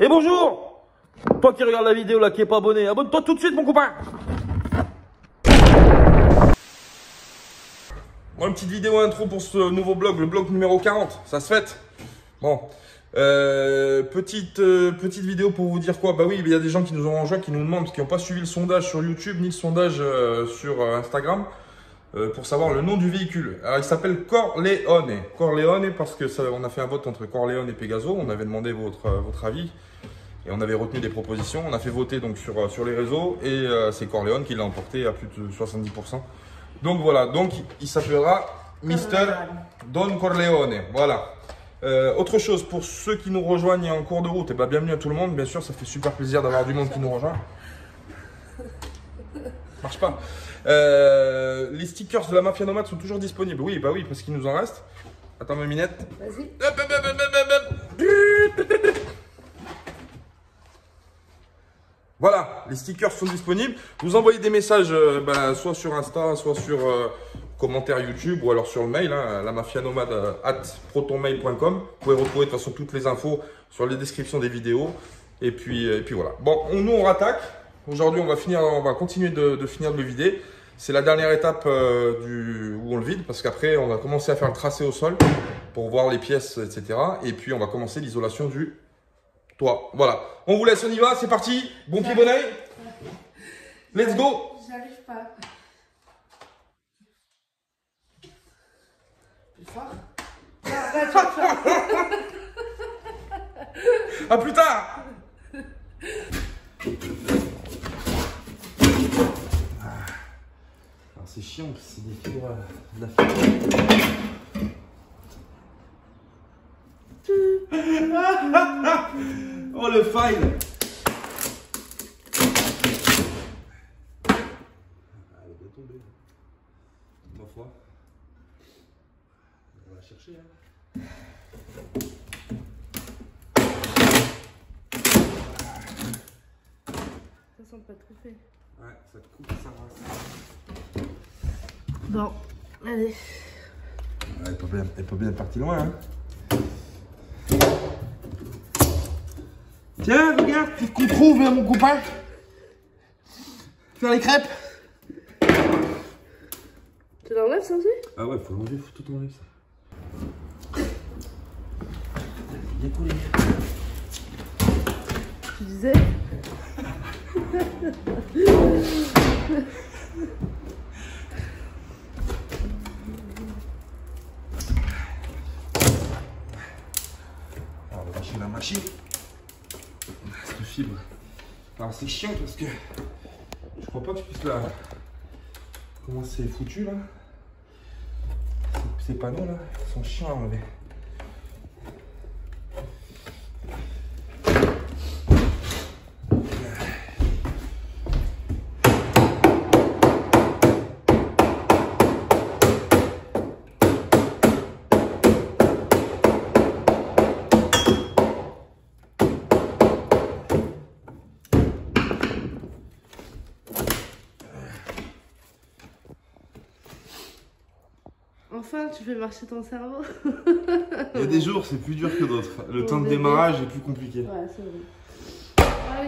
Et bonjour! Toi qui regardes la vidéo là, qui est pas abonné, abonne-toi tout de suite mon copain! Bon, une petite vidéo intro pour ce nouveau blog, le blog numéro 40, ça se fête. Bon, petite vidéo pour vous dire quoi? Bah oui, il y a des gens qui nous ont rejoint, qui nous demandent, qui n'ont pas suivi le sondage sur YouTube, ni le sondage sur Instagram, pour savoir le nom du véhicule. Alors, il s'appelle Corleone. Corleone parce que on a fait un vote entre Corleone et Pegaso. On avait demandé votre avis et on avait retenu des propositions. On a fait voter donc sur les réseaux et c'est Corleone qui l'a emporté à plus de 70%. Donc voilà, donc il s'appellera Mister Don Corleone. Voilà. Autre chose, pour ceux qui nous rejoignent en cours de route, et ben bienvenue à tout le monde. Bien sûr, ça fait super plaisir d'avoir du monde qui nous rejoint. Marche pas. Les stickers de la Mafia Nomade sont toujours disponibles. Oui, bah oui, parce qu'il nous en reste. Attends ma minette. Vas-y. Voilà, les stickers sont disponibles. Vous envoyez des messages soit sur Insta, soit sur commentaire YouTube ou alors sur le mail, hein, lamafianomade@protonmail.com. Vous pouvez retrouver de toute façon toutes les infos sur les descriptions des vidéos. Et puis voilà. Bon, nous on rattaque. Aujourd'hui, on va continuer de finir de le vider. C'est la dernière étape où on le vide parce qu'après, on va commencer à faire le tracé au sol pour voir les pièces, etc. Et puis, on va commencer l'isolation du toit. Voilà. On vous laisse, on y va, c'est parti. Bon pied, bon oeil. Let's go. J'arrive pas. Plus fort. À plus tard. C'est chiant, c'est des fibres Oh le file. Elle doit tomber. Ma foi. On va la chercher. Hein. Ça sent pas trop fait. Ouais, ça te coupe, ça rase. Bon, allez. Elle peut bien être partie loin. Hein. Tiens, regarde, qu'est-ce qu'on trouve, mon copain? Faire les crêpes. Tu l'enlèves ça aussi? Ah ouais, faut l'enlever, faut tout enlever ça. Bien collé. Tu disais? On va lâcher la machine. Cette fibre. Alors c'est chiant parce que je crois pas que je puisse la. Comment c'est foutu là? Ces panneaux là sont chiants à enlever. Enfin, tu fais marcher ton cerveau. Il y a des jours c'est plus dur que d'autres. Le temps de démarrage est plus compliqué. Ouais, c'est vrai. Ah oui.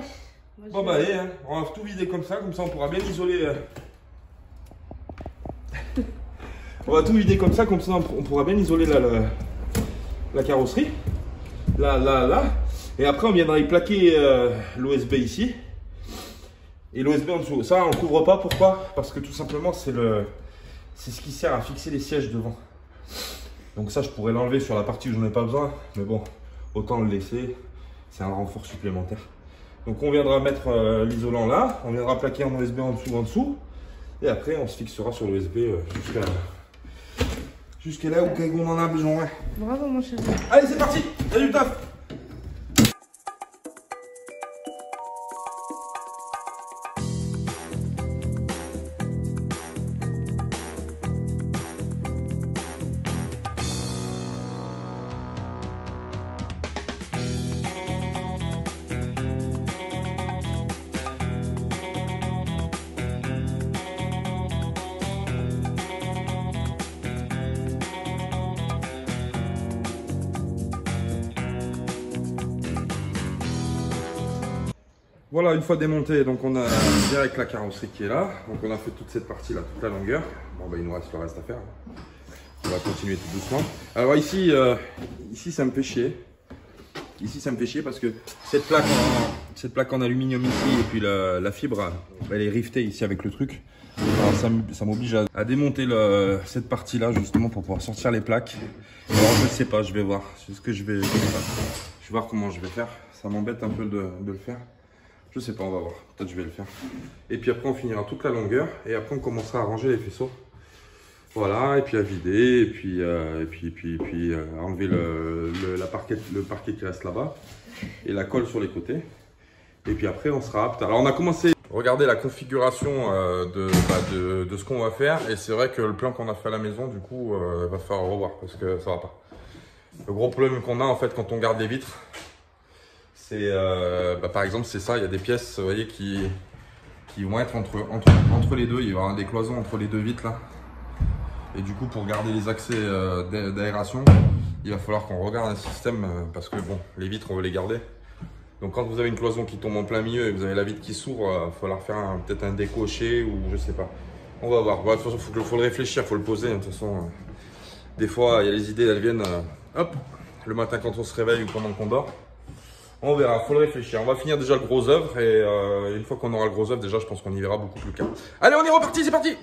Moi, Bon bah allez, hein. On va tout vider comme ça on pourra bien isoler. On va tout vider comme ça on pourra bien isoler la carrosserie. Là. Et après on viendra y plaquer l'OSB ici. Et l'OSB en dessous. Ça on couvre pas, pourquoi? Parce que tout simplement c'est ce qui sert à fixer les sièges devant. Donc ça je pourrais l'enlever sur la partie où j'en ai pas besoin. Mais bon, autant le laisser. C'est un renfort supplémentaire. Donc on viendra mettre l'isolant là. On viendra plaquer en OSB en dessous. Et après on se fixera sur l'OSB jusqu'à là où on en a besoin. Bravo mon chéri. Allez c'est parti. Salut du taf. Voilà, une fois démonté, donc on a direct la carrosserie qui est là. Donc on a fait toute cette partie là, toute la longueur. Bon bah il nous reste le reste à faire. On va continuer tout doucement. Alors ici, ici ça me fait chier. Ici ça me fait chier parce que cette plaque en aluminium ici et puis la fibre, elle est rivetée ici avec le truc. Alors ça m'oblige à démonter cette partie là justement pour pouvoir sortir les plaques. Alors je ne sais pas, je vais voir. C'est ce que je vais voir comment je vais faire. Ça m'embête un peu de le faire. Je sais pas, on va voir. Peut-être je vais le faire. Et puis après on finira toute la longueur et après on commencera à ranger les faisceaux. Voilà, et puis à vider, et puis enlever le parquet qui reste là-bas et la colle sur les côtés. Et puis après on sera apte. Alors on a commencé. Regardez la configuration de ce qu'on va faire et c'est vrai que le plan qu'on a fait à la maison du coup va falloir revoir parce que ça va pas. Le gros problème qu'on a en fait quand on garde les vitres, c'est par exemple c'est ça, il y a des pièces vous voyez qui vont être entre les deux, il va y avoir des cloisons entre les deux vitres là. Et du coup pour garder les accès d'aération, il va falloir qu'on regarde un système parce que bon, les vitres on veut les garder. Donc quand vous avez une cloison qui tombe en plein milieu et vous avez la vitre qui s'ouvre, il va falloir faire peut-être un décoché ou je sais pas. On va voir. Bon, de toute façon, il faut le réfléchir, il faut le poser. De toute façon, des fois, il y a les idées, elles viennent hop, le matin quand on se réveille ou pendant qu'on dort. On verra, il faut le réfléchir. On va finir déjà le gros œuvre et une fois qu'on aura le gros œuvre, déjà, je pense qu'on y verra beaucoup plus calme. Allez, on est reparti, c'est parti!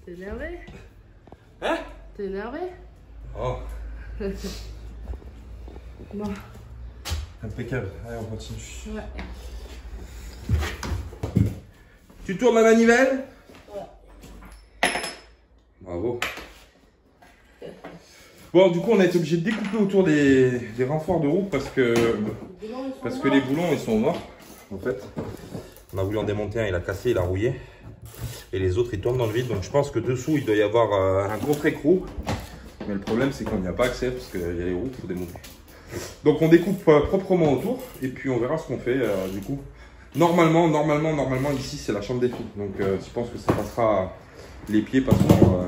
T'es énervé? Hein? T'es énervé? Oh. Bon. Impeccable. Allez, on continue. Ouais. Tu tournes la manivelle? Ouais. Bravo. Bon, du coup, on a été obligé de découper autour des renforts de roue parce que les boulons ils sont morts. En fait, on a voulu en démonter un, il a cassé, il a rouillé. Et les autres ils tournent dans le vide. Donc je pense que dessous il doit y avoir un gros écrou. Mais le problème c'est qu'on n'y a pas accès parce qu'il y a les roues qu'il faut démonter. Donc on découpe proprement autour et puis on verra ce qu'on fait du coup. Normalement ici c'est la chambre des filles. Donc je pense que ça passera, les pieds passeront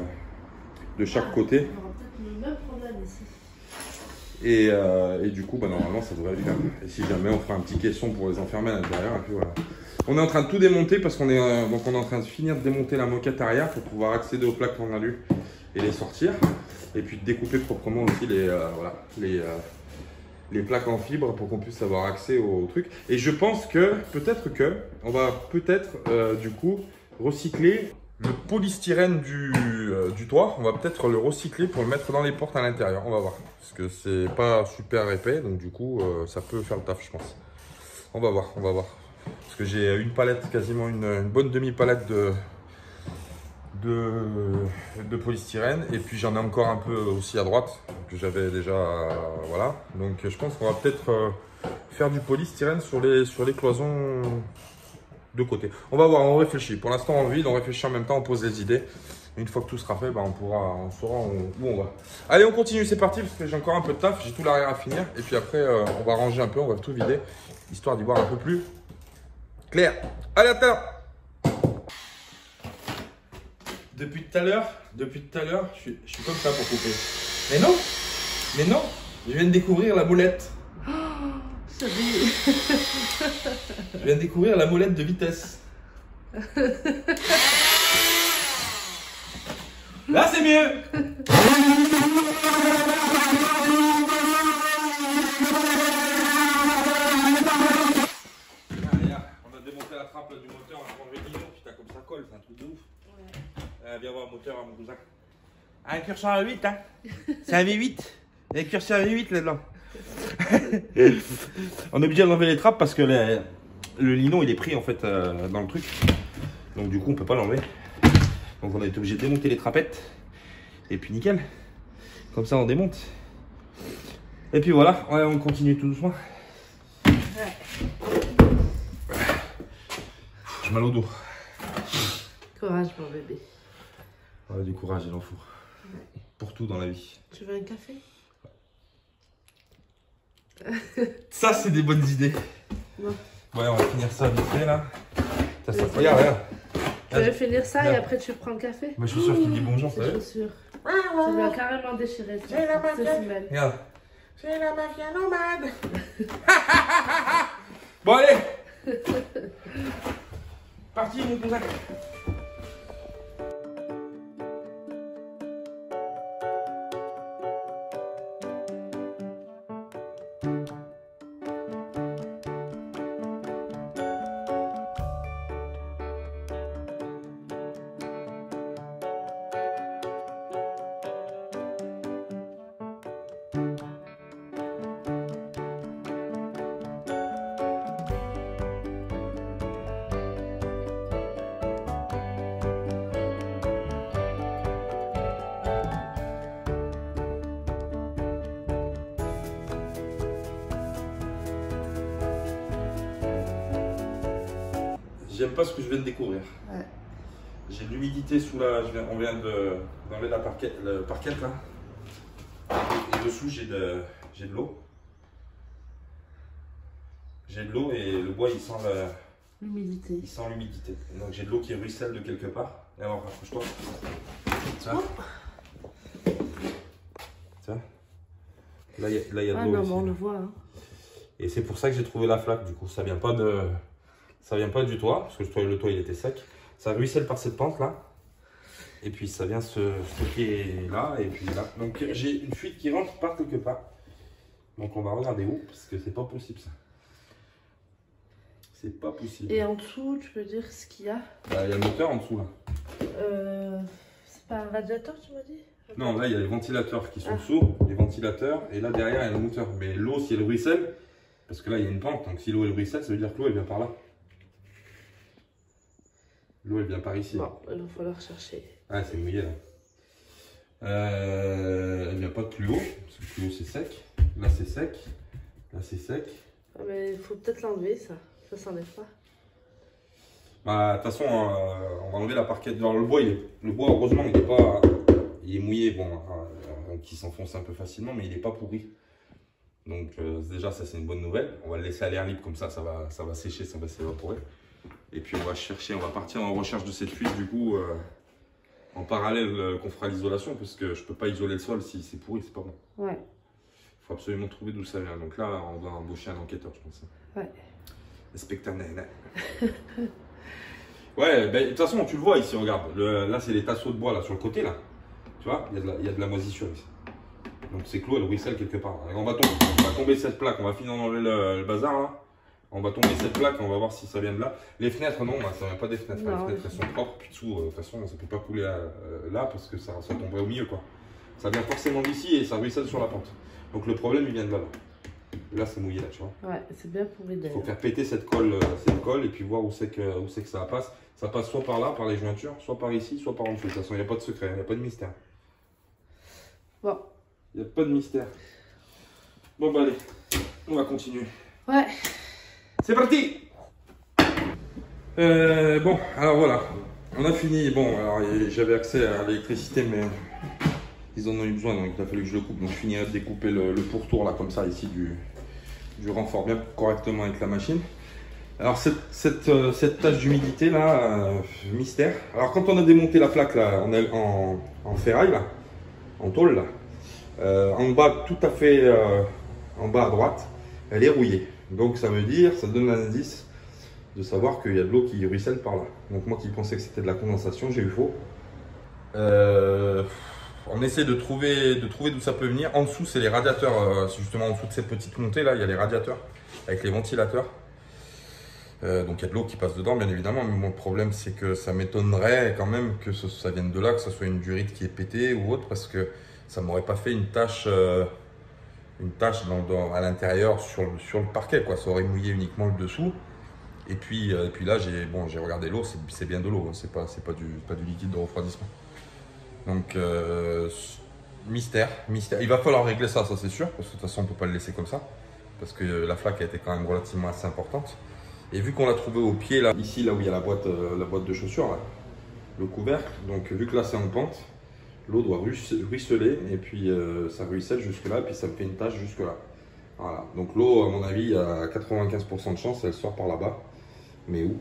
de chaque côté. On aura peut-être le même problème ici. Et du coup normalement ça devrait le faire. Et si jamais on fera un petit caisson pour les enfermer à l'intérieur et puis voilà. On est en train de tout démonter parce qu'on est, on est en train de finir de démonter la moquette arrière pour pouvoir accéder aux plaques qu'on a lues et les sortir. Et puis de découper proprement aussi les plaques en fibre pour qu'on puisse avoir accès au truc. Et je pense que on va du coup recycler le polystyrène du toit. On va peut-être le recycler pour le mettre dans les portes à l'intérieur. On va voir. Parce que c'est pas super épais. Donc du coup ça peut faire le taf je pense. On va voir, on va voir. Parce que j'ai une palette, quasiment une bonne demi-palette de polystyrène. Et puis j'en ai encore un peu aussi à droite, que j'avais déjà, voilà. Donc je pense qu'on va peut-être faire du polystyrène sur les cloisons de côté. On va voir, on réfléchit. Pour l'instant on vide, on réfléchit en même temps, on pose les idées. Une fois que tout sera fait, bah, on saura où on va. Allez, on continue, c'est parti, parce que j'ai encore un peu de taf, j'ai tout l'arrière à finir. Et puis après, on va ranger un peu, on va tout vider, histoire d'y voir un peu plus clair. Allez, à tout à l'heure. Depuis tout à l'heure, je suis comme ça pour couper. Mais non, je viens de découvrir la molette. Oh, chérie. Je viens de découvrir la molette de vitesse. Là, c'est mieux. moteur à mon cousin. Un curseur à 8, hein. C'est un V8. Il y a un curseur à V8 là-dedans. On est obligé d'enlever les trappes parce que le lino il est pris en fait dans le truc. Donc du coup on peut pas l'enlever. Donc on a été obligé de démonter les trappettes. Et puis nickel. Comme ça on démonte. Et puis voilà, ouais, on continue tout doucement. J'ai mal au dos. Courage, mon bébé. Ouais, du courage, il en faut. Ouais. Pour tout dans la vie. Tu veux un café? Ça, c'est des bonnes idées. Non. Ouais, on va finir ça vite fait là. Regarde, regarde. Tu veux finir ça et après tu prends le café? Moi, je suis sûr qu'il dit bonjour, ça Tes va. chaussures. Ça lui a carrément déchiré. C'est la mafia. semelle. Regarde. C'est la mafia nomade. Bon, allez. Parti, mon cousin. J'aime pas ce que je viens de découvrir. Ouais. J'ai de l'humidité sous la. On vient d'enlever la le parquet là. Et dessous j'ai de l'eau. J'ai de l'eau et le bois il sent l'humidité. Il sent l'humidité. Donc j'ai de l'eau qui ruisselle de quelque part. Et alors rapproche-toi. Ça. Ça. Là il y a de Ah l'eau. non, ici. mais on le voit. Hein. Et c'est pour ça que j'ai trouvé la flaque. Du coup ça vient pas du toit, parce que le toit il était sec. Ça ruisselle par cette pente là. Et puis ça vient se stocker là et puis là. Donc j'ai une fuite qui rentre par quelque part. Donc on va regarder où, parce que c'est pas possible ça. C'est pas possible. Et en dessous, tu peux dire ce qu'il y a? Bah, il y a le moteur en dessous là. C'est pas un radiateur, tu m'as dit? Non, là il y a les ventilateurs qui sont dessous, les ventilateurs, et là derrière il y a le moteur. Mais l'eau, si elle ruisselle, parce que là il y a une pente, donc si l'eau elle ruisselle, ça veut dire que l'eau elle vient par là. L'eau elle vient par ici. Bon, il va falloir chercher. Ah, c'est mouillé là. Il n'y a pas de plus haut, parce que le plus haut c'est sec. Là c'est sec. Là c'est sec. Ah, mais il faut peut-être l'enlever ça. Ça s'enlève pas. Bah, de toute façon, on va enlever la parquette. Genre, le bois, heureusement, il est mouillé, bon, qui s'enfonce un peu facilement, mais il n'est pas pourri. Donc, déjà, ça, c'est une bonne nouvelle. On va le laisser à l'air libre, comme ça va sécher, ça va s'évaporer. Et puis, on va partir en recherche de cette fuite, du coup, en parallèle qu'on fera l'isolation, parce que je peux pas isoler le sol si c'est pourri, c'est pas bon. Ouais. Il faut absolument trouver d'où ça vient. Donc là, on va embaucher un enquêteur, je pense. Ouais. Inspecteur Nana. Ouais, ben, de toute façon, tu le vois ici, regarde. Là, c'est les tasseaux de bois là sur le côté là. Tu vois, il y a de la moisissure ici. Donc c'est que l'eau, elle ruisselle quelque part. On va tomber cette plaque, on va finir d'enlever le bazar là. On va tomber cette plaque, on va voir si ça vient de là. Les fenêtres, non, ça vient pas des fenêtres. Non. Les fenêtres, elles sont propres. Puis dessous, de toute façon, ça peut pas couler là parce que ça tomberait au milieu quoi. Ça vient forcément d'ici et ça ruisselle sur la pente. Donc le problème, il vient de là. Là, c'est mouillé là, tu vois. Ouais, c'est bien pourri Il d'ailleurs. faut faire péter cette colle et puis voir où c'est que ça passe. Ça passe soit par là, par les jointures, soit par ici, soit par en dessous. De toute façon, il n'y a pas de secret, il n'y a pas de mystère. Bon. Il n'y a pas de mystère. Bon, bah allez, on va continuer. Ouais. C'est parti. Bon, alors voilà, on a fini. Bon, alors j'avais accès à l'électricité, mais ils en ont eu besoin, donc il a fallu que je le coupe. Donc je finirai de découper le pourtour là, comme ça, ici, du renfort bien correctement avec la machine. Alors cette tache d'humidité là, mystère. Alors quand on a démonté la plaque là, en ferraille là, en tôle là, en bas tout à fait en bas à droite, elle est rouillée. Donc ça veut dire, ça donne un indice de savoir qu'il y a de l'eau qui ruisselle par là. Donc moi qui pensais que c'était de la condensation, j'ai eu faux. On essaie de trouver d'où ça peut venir. En dessous, c'est les radiateurs. C'est justement en dessous de cette petite montée là, il y a les radiateurs avec les ventilateurs. Donc il y a de l'eau qui passe dedans, bien évidemment, mais bon, le problème c'est que ça m'étonnerait quand même que ça vienne de là, que ce soit une durite qui est pétée ou autre, parce que ça m'aurait pas fait une tache à l'intérieur sur le parquet, quoi. Ça aurait mouillé uniquement le dessous. Et puis là, j'ai regardé l'eau, c'est bien de l'eau, hein. C'est pas du liquide de refroidissement. Donc mystère. Il va falloir régler ça c'est sûr, parce que de toute façon on peut pas le laisser comme ça, parce que la flaque a été quand même relativement assez importante. Et vu qu'on l'a trouvé au pied, là, ici, là où il y a la boîte de chaussures, là, le couvercle, donc vu que là c'est en pente, l'eau doit ruisseler, et puis ça ruisselle jusque là, puis ça me fait une tache jusque là. Voilà, donc l'eau, à mon avis, il y a 95% de chance, elle sort par là-bas. Mais où?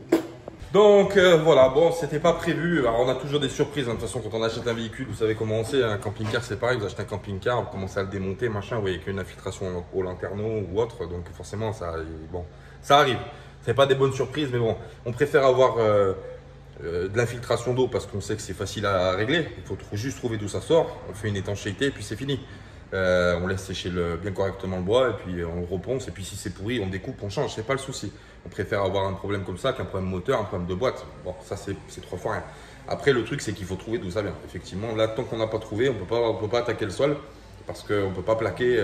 Donc voilà, bon, c'était pas prévu. Alors on a toujours des surprises, hein. De toute façon, quand on achète un véhicule, vous savez comment on sait, un camping-car c'est pareil, vous achetez un camping-car, vous commencez à le démonter, machin, vous voyez qu'il y a une infiltration au lanterneau ou autre, donc forcément ça arrive. C'est pas des bonnes surprises, mais bon, on préfère avoir de l'infiltration d'eau parce qu'on sait que c'est facile à régler. Il faut juste trouver d'où ça sort, on fait une étanchéité et puis c'est fini. On laisse sécher bien correctement le bois et puis on le reponce, et puis si c'est pourri on découpe, on change, c'est pas le souci. On préfère avoir un problème comme ça qu'un problème moteur, un problème de boîte. Bon, ça c'est 3 fois rien. Après le truc c'est qu'il faut trouver d'où ça vient. Effectivement, là tant qu'on n'a pas trouvé, on peut pas attaquer le sol, parce qu'on peut pas plaquer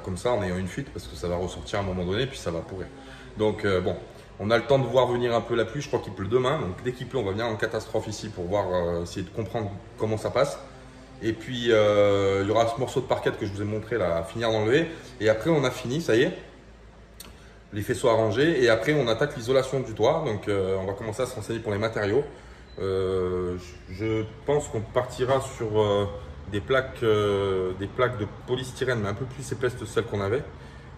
comme ça en ayant une fuite, parce que ça va ressortir à un moment donné puis ça va pourrir. Donc bon, on a le temps de voir venir un peu la pluie, je crois qu'il pleut demain, donc dès qu'il pleut on va venir en catastrophe ici pour voir, essayer de comprendre comment ça passe. Et puis il y aura ce morceau de parquet que je vous ai montré là, à finir d'enlever. Et après on a fini, ça y est, les faisceaux arrangés. Et après on attaque l'isolation du toit. Donc on va commencer à se renseigner pour les matériaux. Je pense qu'on partira sur des plaques de polystyrène, mais un peu plus épaisses que celles qu'on avait,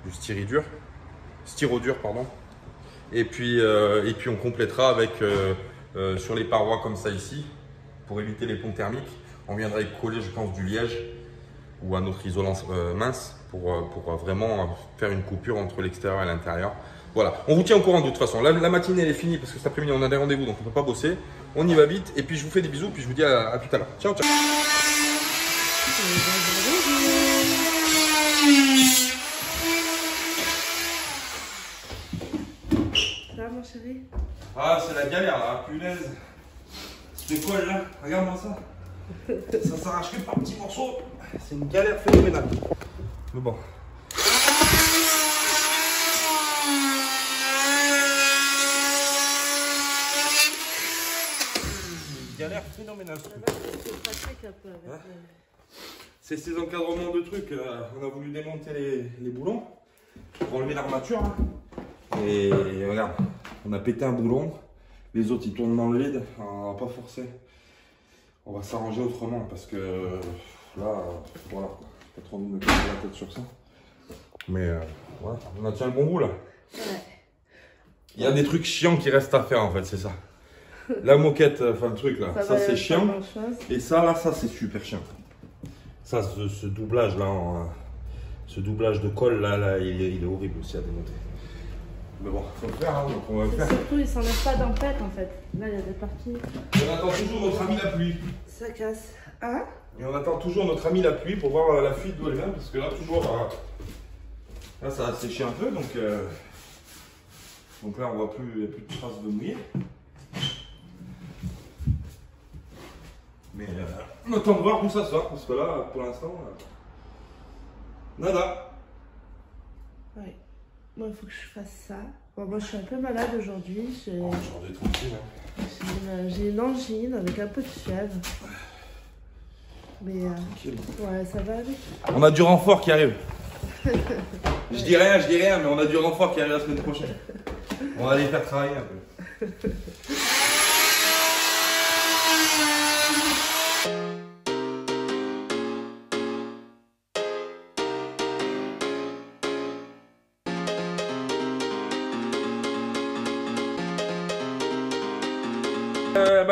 du styrodur pardon. Et puis on complétera avec sur les parois comme ça ici, pour éviter les ponts thermiques. On viendrait coller, je pense, du liège ou un autre isolant mince pour vraiment faire une coupure entre l'extérieur et l'intérieur. Voilà, on vous tient au courant de toute façon. La matinée elle est finie parce que cet après-midi on a des rendez-vous, donc on ne peut pas bosser. On y va vite et puis je vous fais des bisous, puis je vous dis à tout à l'heure. Ciao, ciao. Ça va mon chéri? Ah, c'est la galère là, punaise. C'est quoi là? Regarde-moi ça. Ça s'arrache que par petits morceaux. C'est une galère phénoménale. Mais bon. Une galère phénoménale. C'est ces encadrements de trucs. On a voulu démonter les boulons pour enlever l'armature. Hein. Et regarde, on a pété un boulon. Les autres ils tournent dans le vide. On va pas forcer. On va s'arranger autrement parce que là, voilà, pas trop envie de me casser la tête sur ça. Mais voilà, on a tient le bon bout là. Ouais. Il y a des trucs chiants qui restent à faire en fait, c'est ça. La moquette, enfin le truc là, ça c'est chiant. Et ça là, ça c'est super chiant. Ça, ce doublage là, ce doublage de colle là, il est horrible aussi à démonter. Mais bon, faut le faire, hein, donc on va le faire. Surtout, il s'enlève pas d'un pet en fait. Là, il y a des parties. On attend toujours notre ami la pluie. Ça casse. Hein? Et on attend toujours notre ami la pluie pour voir la fuite d'où elle vient, parce que là, toujours, là, ça a séché un peu, donc là, on voit plus, il n'y a plus de traces de mouillé. Mais on attend de voir d'où ça sort, parce que là, pour l'instant, nada. Oui. Moi, il faut que je fasse ça. Bon, moi, je suis un peu malade aujourd'hui. Aujourd'hui, tranquille. J'ai une angine avec un peu de fièvre. Mais ouais, ça va aller. On a du renfort qui arrive. Je dis rien, mais on a du renfort qui arrive la semaine prochaine. On va les faire travailler un peu.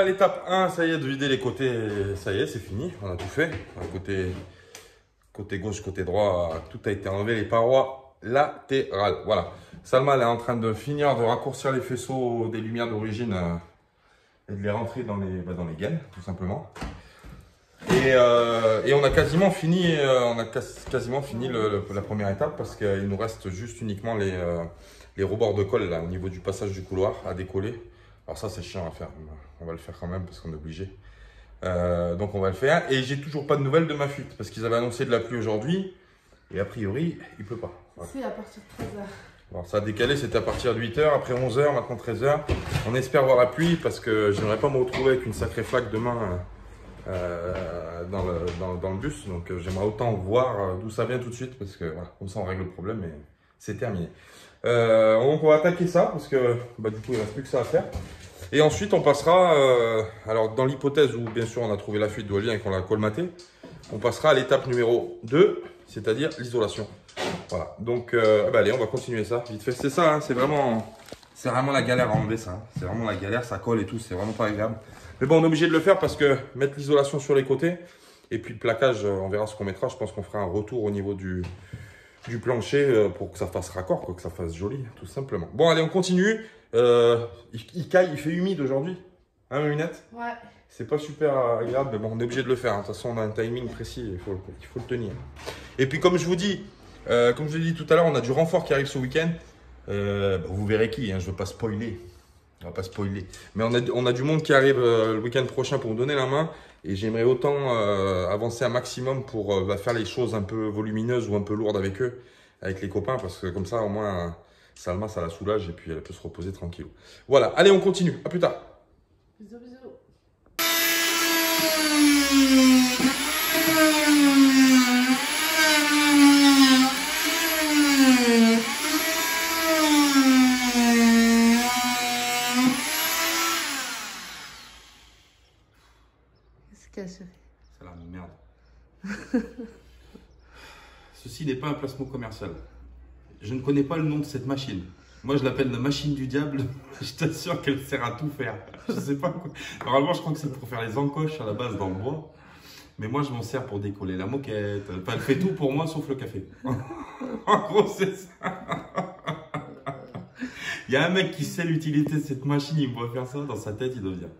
L'étape 1, ça y est, de vider les côtés, ça y est, c'est fini, on a tout fait. Côté gauche, côté droit, tout a été enlevé, les parois latérales. Voilà. Salma elle est en train de finir de raccourcir les faisceaux des lumières d'origine et de les rentrer dans les gaines, tout simplement. Et on a quasiment fini, la première étape parce qu'il nous reste juste uniquement les rebords de colle là, au niveau du passage du couloir à décoller. Alors ça, c'est chiant à faire. On va le faire quand même parce qu'on est obligé. Donc on va le faire. Et j'ai toujours pas de nouvelles de ma fuite parce qu'ils avaient annoncé de la pluie aujourd'hui. Et a priori, il pleut pas. Voilà. C'est à partir de 13h. Bon, ça a décalé, c'était à partir de 8h, après 11h, maintenant 13h. On espère voir la pluie parce que je n'aimerais pas me retrouver avec une sacrée flaque demain dans le bus. Donc j'aimerais autant voir d'où ça vient tout de suite parce que voilà, comme ça on règle le problème et c'est terminé. Donc on va attaquer ça parce que bah, du coup il ne reste plus que ça à faire. Et ensuite on passera, alors dans l'hypothèse où bien sûr on a trouvé la fuite d'Olien et qu'on l'a colmaté, on passera à l'étape numéro 2, c'est-à-dire l'isolation. Voilà, donc bah allez, on va continuer ça vite fait. C'est ça, hein, c'est vraiment la galère à enlever ça. Hein. C'est vraiment la galère, ça colle et tout, c'est vraiment pas agréable. Mais bon, on est obligé de le faire parce que mettre l'isolation sur les côtés et puis le plaquage, on verra ce qu'on mettra. Je pense qu'on fera un retour au niveau du plancher pour que ça fasse raccord, quoi, que ça fasse joli, tout simplement. Bon, allez, on continue. Il caille, il fait humide aujourd'hui. Hein, Minette? Ouais. C'est pas super agréable, mais bon, on est obligé de le faire. Hein. De toute façon, on a un timing précis, il faut le tenir. Et puis, comme je vous dis, comme je l'ai dit tout à l'heure, on a du renfort qui arrive ce week-end. Vous verrez qui, hein, je ne veux pas spoiler. On va pas spoiler. Mais on a du monde qui arrive le week-end prochain pour nous donner la main. Et j'aimerais autant avancer un maximum pour faire les choses un peu volumineuses ou un peu lourdes avec eux, avec les copains. Parce que comme ça, au moins, Salma, ça la soulage et puis elle peut se reposer tranquille. Voilà, allez, on continue. À plus tard. Bisous, bisous. Qu'est-ce qu'elle se fait? C'est la merde. Ceci n'est pas un placement commercial. Je ne connais pas le nom de cette machine. Moi, je l'appelle la machine du diable. Je t'assure qu'elle sert à tout faire. Je sais pas quoi. Normalement, je crois que c'est pour faire les encoches à la base dans le bois. Mais moi, je m'en sers pour décoller la moquette. Enfin, elle fait tout pour moi sauf le café. En gros, c'est ça. Il y a un mec qui sait l'utilité de cette machine. Il me voit faire ça. Dans sa tête, il doit dire.